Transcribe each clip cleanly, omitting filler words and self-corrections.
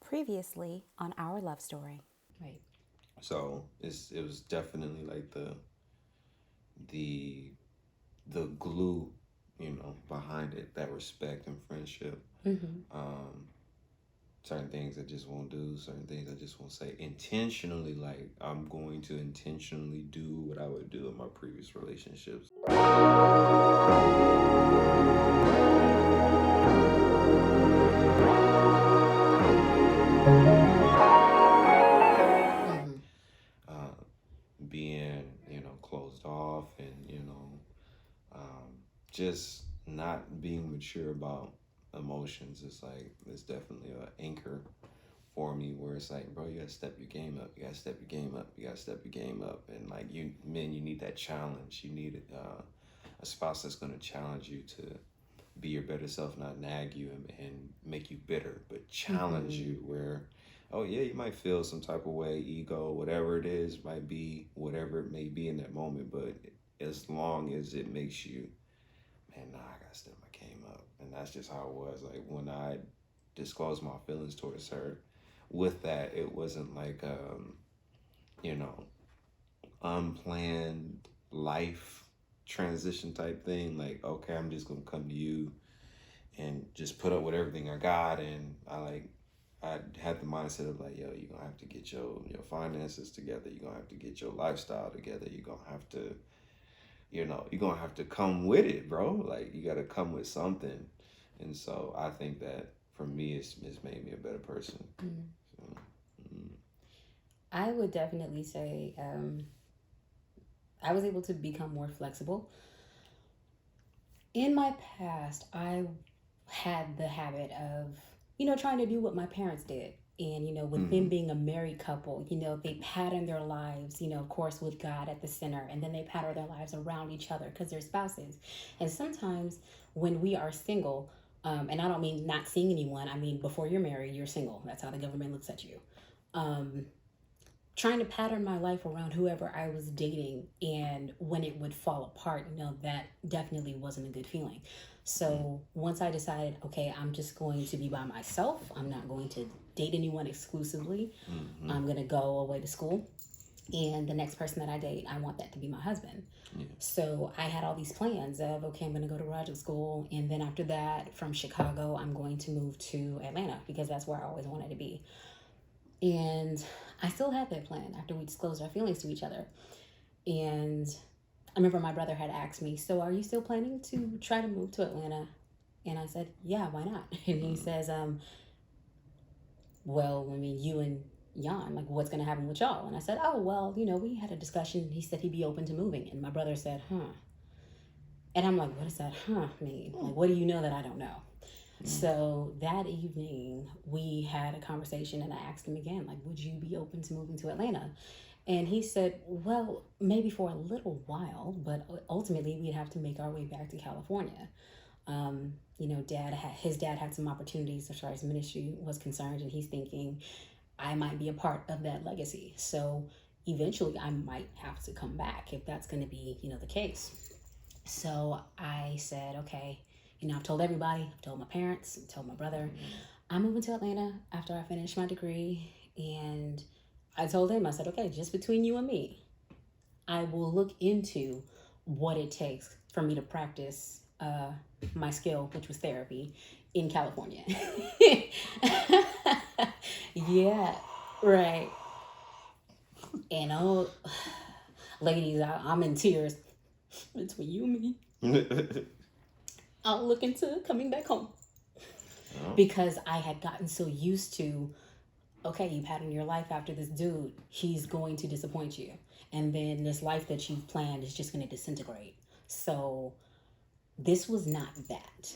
Previously on our love story. Right. So it was definitely like the the glue, behind it, that respect and friendship. Mm-hmm. Um, Certain things I just won't do, certain things I just won't say intentionally. Like I'm going to intentionally do what I would do in my previous relationships. Mm-hmm. Uh, Being, closed off and, just not being mature about emotions is like, it's definitely an anchor for me where it's like, bro, you gotta step your game up. You gotta step your game up. You gotta step your game up. And like you men, you need that challenge. You need a spouse that's gonna challenge you to be your better self, not nag you and make you bitter, but challenge Mm-hmm. you where, oh yeah, you might feel some type of way, ego, whatever it is, might be whatever it may be in that moment, but as long as it makes you, man, nah, I gotta step my game up. And that's just how it was. Like when I disclosed my feelings towards her, with that, it wasn't like you know, unplanned life transition type thing. Like, okay, I'm just gonna come to you and just put up with everything I got. And I had the mindset of like, yo, you're gonna have to get your finances together. You're gonna have to get your lifestyle together. You're gonna have to, you're gonna have to come with it, bro. Like you gotta come with something. And so I think that for me, it's made me a better person. Mm-hmm. So, mm, I would definitely say I was able to become more flexible. In my past, I had the habit of, trying to do what my parents did. And, with them mm, being a married couple, they pattern their lives, of course, with God at the center. And then they pattern their lives around each other because they're spouses. And sometimes when we are single, and I don't mean not seeing anyone, I mean, before you're married, you're single. That's how the government looks at you. Um, Trying to pattern my life around whoever I was dating, and when it would fall apart, that definitely wasn't a good feeling. mm, So once I decided, okay, I'm just going to be by myself, I'm not going to date anyone exclusively, mm, I'm going to go away to school, and the next person that I date, I want that to be my husband. yeah, So I had all these plans of, okay, I'm going to go to graduate school, and then after that, from Chicago, I'm going to move to Atlanta because that's where I always wanted to be. And I still had that plan after we disclosed our feelings to each other. And I remember my brother had asked me, so are you still planning to try to move to Atlanta? And I said, yeah, why not? And he mm, says, well, I mean, you and Jan, like, what's going to happen with y'all? And I said, oh, well, we had a discussion. He said he'd be open to moving. And my brother said, huh. And I'm like, what does that huh mean? Like, what do you know that I don't know? mm, So that evening, we had a conversation, and I asked him again, like, would you be open to moving to Atlanta? And he said, well, maybe for a little while, but ultimately we'd have to make our way back to California. His dad had some opportunities as far as ministry was concerned, and he's thinking I might be a part of that legacy. So eventually I might have to come back if that's going to be, the case. So I said, okay, I've told everybody, I've told my parents, I've told my brother, I'm moving to Atlanta after I finish my degree. And I told him, I said, okay, just between you and me, I will look into what it takes for me to practice my skill, which was therapy, in California. Yeah, right. And oh, ladies, I'm in tears between you and me. mm. I'll look into coming back home Oh, because I had gotten so used to, okay, you pattern your life after this dude, he's going to disappoint you. And then this life that you've planned is just going to disintegrate. So this was not that.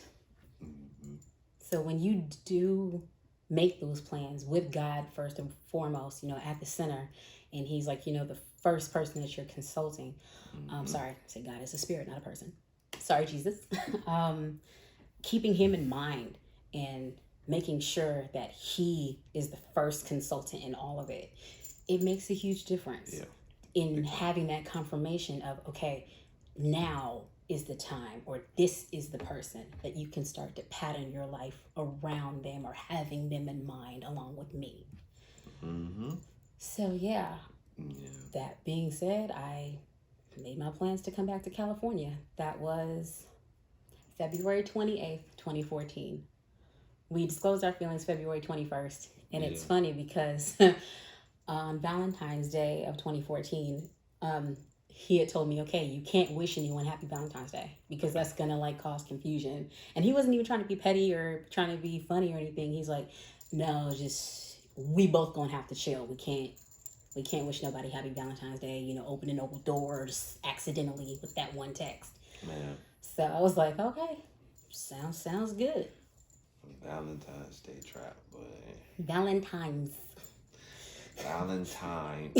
mm, So when you do make those plans with God first and foremost, at the center, and he's like, the first person that you're consulting. mm, Sorry, I say God is a spirit, not a person. Sorry, Jesus. um, Keeping him in mind and making sure that he is the first consultant in all of it, it makes a huge difference yeah, in big time. having that confirmation of, okay, now is the time, or this is the person that you can start to pattern your life around them or having them in mind along with me. Mm-hmm. So, yeah, Yeah. that being said, I made my plans to come back to California. That was February 28th, 2014. We disclosed our feelings February 21st. And Yeah. it's funny because on Valentine's Day of 2014, he had told me, okay, you can't wish anyone happy Valentine's Day because that's gonna like cause confusion. And he wasn't even trying to be petty or trying to be funny or anything. He's like, no, just we both gonna have to chill. We can't wish nobody happy Valentine's Day, opening open doors accidentally with that one text. Man, So I was like, okay, sounds good. Valentine's Day trap, boy. Valentine's Valentine's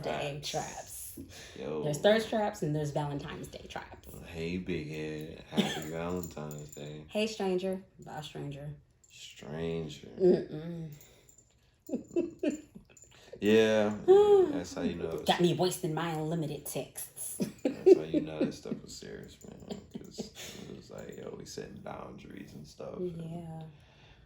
Day traps. Yo. There's thirst traps and there's Valentine's Day traps. Hey, big head. Happy Valentine's Day. Hey, stranger. Bye, stranger. Stranger. Mm-mm. Yeah, that's how you know. Got me wasting my unlimited texts. That's how you know that stuff was serious, man. Because it was like, yo, we setting boundaries and stuff. Yeah.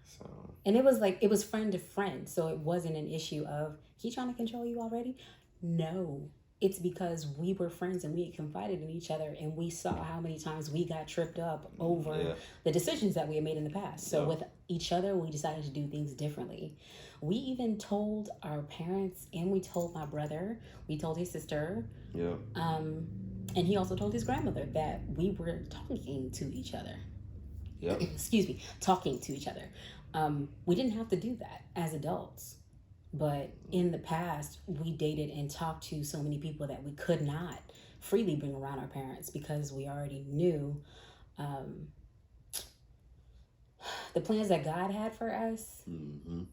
So. And it was friend to friend, so it wasn't an issue of he trying to control you already. No, it's because we were friends and we had confided in each other, and we saw how many times we got tripped up over the decisions that we had made in the past. So with each other, we decided to do things differently. We even told our parents, and we told my brother, we told his sister, and he also told his grandmother that we were talking to each other. Yep. Excuse me, talking to each other. We didn't have to do that as adults. But in the past, we dated and talked to so many people that we could not freely bring around our parents because we already knew the plans that God had for us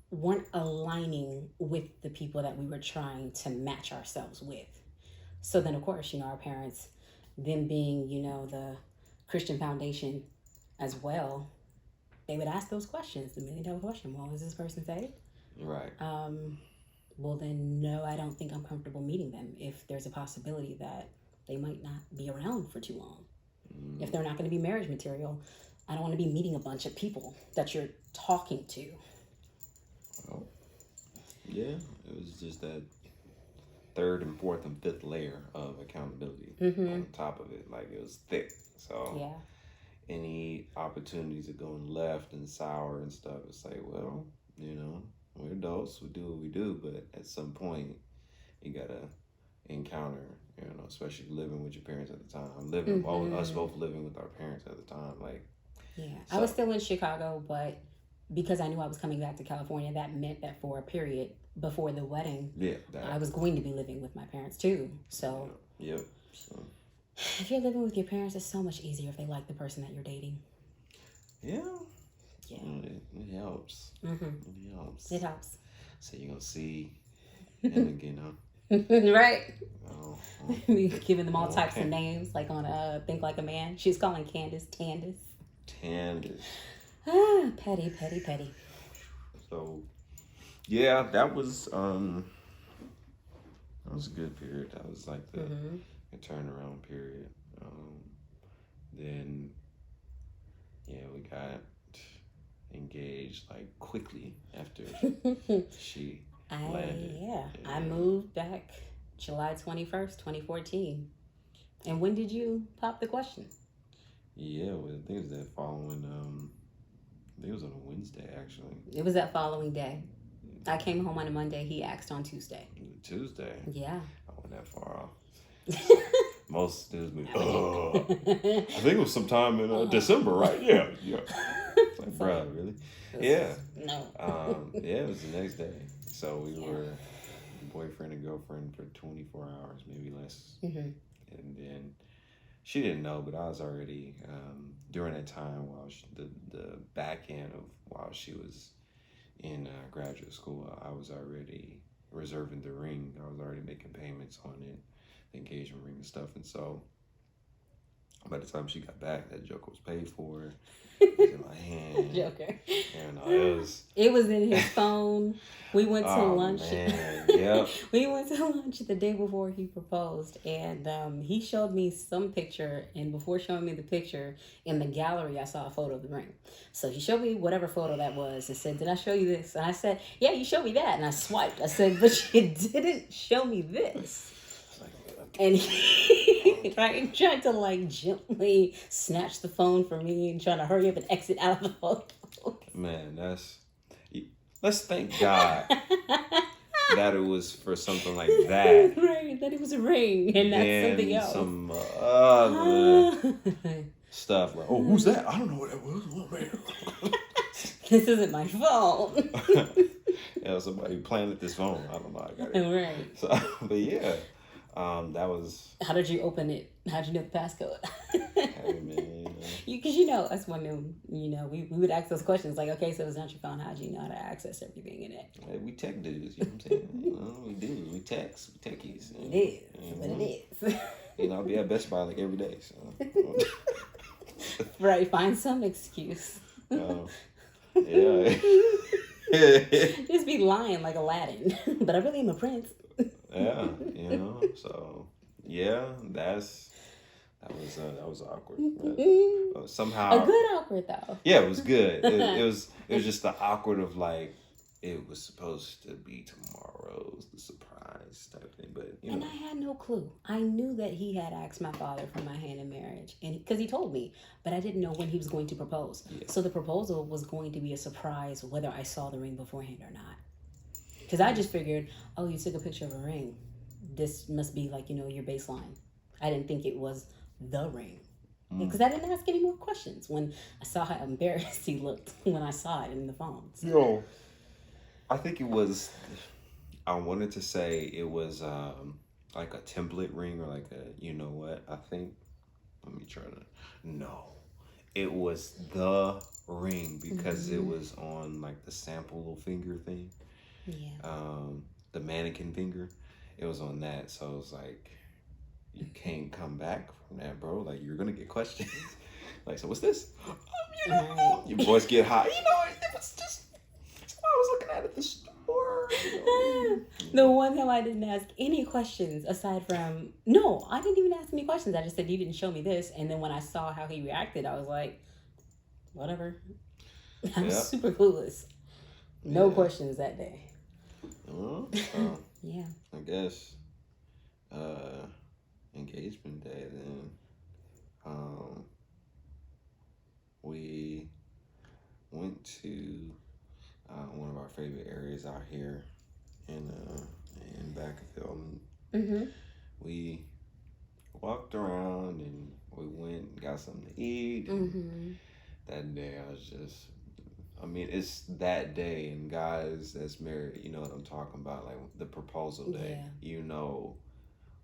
weren't aligning with the people that we were trying to match ourselves with. So then, of course, our parents, them being, the Christian foundation as well, they would ask those questions, the $1 million question. Well, is this person saved? Right. Well, then, no, I don't think I'm comfortable meeting them if there's a possibility that they might not be around for too long. If they're not going to be marriage material, I don't want to be meeting a bunch of people that you're talking to. Oh. Yeah, it was just that third and fourth and fifth layer of accountability on top of it. Like, it was thick. So yeah. Any opportunities of going left and sour and stuff, it's like, well, we're adults, we do what we do, but at some point you gotta encounter, especially living with your parents at the time. Us both living with our parents at the time, like. Yeah, so, I was still in Chicago, but because I knew I was coming back to California, that meant that for a period before the wedding, I was going to be living with my parents too. So. Yep. So. If you're living with your parents, it's so much easier if they like the person that you're dating. Yeah. Yeah. It helps. It helps. It helps. So you're going to see him again, huh? Right. Oh, giving them all types of names, like on Think Like a Man. She's calling Candace Tandis. Petty. So, yeah, that was a good period. That was like the turnaround period. Then, we got engaged like quickly after she landed. I moved back July 21st, 2014. And when did you pop the question? Yeah, well, I think it was that following, I think it was on a Wednesday, actually. It was that following day. I came home on a Monday. He asked on Tuesday. Tuesday? Yeah. I went that far off. Most dudes be, I think it was sometime in December, right? Yeah. It's like, bruh, really? Yeah. No. It was the next day. So we were boyfriend and girlfriend for 24 hours, maybe less. And then she didn't know, but I was already, during that time, while the back end of while she was in graduate school, I was already reserving the ring. I was already making payments on it, the engagement ring and stuff. And so By the time she got back, that joker was paid for. It was in my hand. Joker. And it was. It was in his phone. We went to Oh lunch. man, yep. We went to lunch the day before he proposed, and he showed me some picture. And before showing me the picture, in the gallery, I saw a photo of the ring. So he showed me whatever photo that was, and said, "Did I show you this?" And I said, "Yeah, you showed me that." And I swiped. I said, "But you didn't show me this." And he right, tried to like gently snatch the phone from me and trying to hurry up and exit out of the photo. Man, let's thank God that it was for something like that. Right, that it was a ring and not something else. Some other stuff like, oh, who's that? I don't know what that was. Oh, man. This isn't my phone. Yeah, somebody planted this phone. I don't know. I got it. Right. So, but yeah, that was. How did you open it? How'd you know the passcode? Hey, man. Because us women, we would ask those questions like, okay, so it's not your phone. How'd you know how to access everything in it? Hey, we tech dudes, you know what I'm saying? We do. We text. We techies. It is, but it is. I'll be at Best Buy like every day. So. Right, find some excuse. Yeah. Just be lying like Aladdin. But I really am a prince. Yeah, so yeah, that was awkward. But, somehow a good awkward though. Yeah, it was good. It was just the awkward of like it was supposed to be tomorrow's the surprise type thing, but And I had no clue. I knew that he had asked my father for my hand in marriage, and because he told me, but I didn't know when he was going to propose. Yeah. So the proposal was going to be a surprise, whether I saw the ring beforehand or not. Because I just figured, oh, you took a picture of a ring. This must be like your baseline. I didn't think it was the ring. Because I didn't ask any more questions when I saw how embarrassed he looked when I saw it in the phone. So. I think it was. I wanted to say it was like a template ring or like a what? I think. Let me try to. No, it was the ring because it was on like the sample little finger thing. Yeah. The mannequin finger. It was on that, so it was like, you can't come back from that, bro. Like you're gonna get questions. Like, so what's this? Your voice get hot. It was just. I was looking at it at the store. The one time I didn't ask any questions aside from no, I didn't even ask any questions. I just said you didn't show me this, and then when I saw how he reacted, I was like, whatever. I was super clueless. No questions that day. Yeah. I guess engagement day then. We went to one of our favorite areas out here in Bakersfield. We walked around and we went and got something to eat. That day I was just, it's that day, and guys that's married, you know what I'm talking about, like the proposal day. Yeah. You know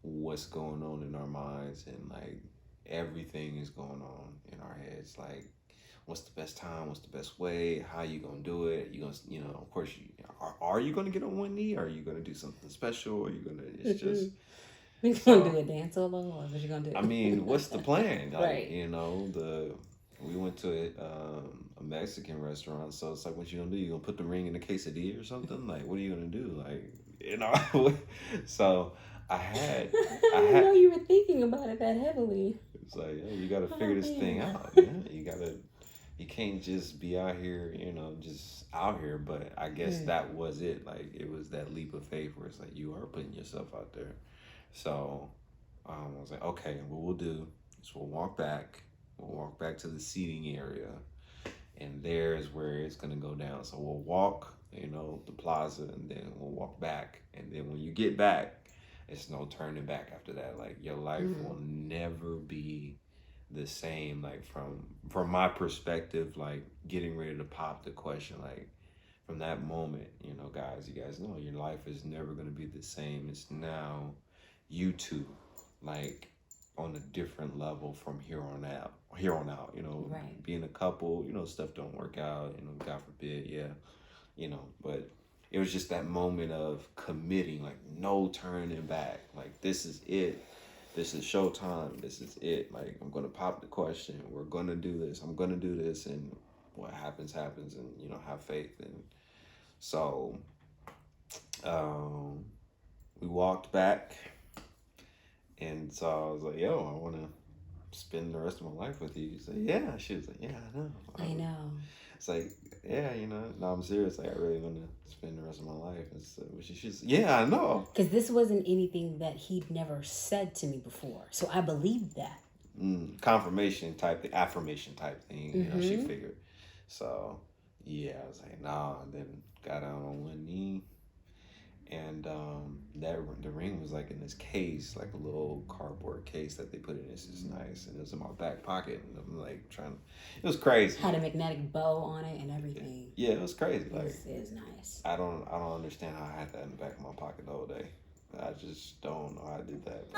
what's going on in our minds, and like everything is going on in our heads. Like, what's the best time? What's the best way? How you gonna do it? You gonna, of course, are you gonna get on one knee? Are you gonna do something special? Are you gonna? It's just. You gonna do a dance solo, or what you gonna do? What's the plan? Like, right. We went to a Mexican restaurant, so it's like, what you gonna do? You gonna put the ring in a quesadilla or something? Like, what are you gonna do? Like, so I know you were thinking about it that heavily. It's like, you gotta figure this thing out, man. You can't just be out here, just out here. But I guess that was it. Like, it was that leap of faith where it's like, you are putting yourself out there. So I was like, okay, what we'll do is we'll walk back to the seating area, and there's where it's gonna go down. So we'll walk, the plaza, and then we'll walk back. And then when you get back, it's no turning back after that. Like, your life will never be the same. Like, from my perspective, like getting ready to pop the question, like from that moment, guys, you guys know your life is never gonna be the same. It's now you two, like, on a different level from here on out, right. Being a couple, stuff don't work out, God forbid. But it was just that moment of committing, like no turning back, like this is it. this is showtime. This is it. Like, I'm gonna pop the question. We're gonna do this. I'm gonna do this, and what happens, happens, and have faith. And so, we walked back, and so I was like, "Yo, I want to spend the rest of my life with you." She said, "Yeah." She was like, "Yeah, I know." I know. It's like, yeah, no, I'm serious. Like, I really want to spend the rest of my life. And so she's, yeah, I know. Because this wasn't anything that he'd never said to me before. So I believed that. Confirmation type thing, affirmation type thing, she figured. So, yeah, I was like, nah. And then got down on one knee. And the ring was like in this case, like a little cardboard case that they put in. It's just nice, and it was in my back pocket. And I'm like it was crazy. Had a magnetic bow on it and everything. Yeah, it was crazy. Like, it is nice. I don't understand how I had that in the back of my pocket the whole day. I just don't know how I did that.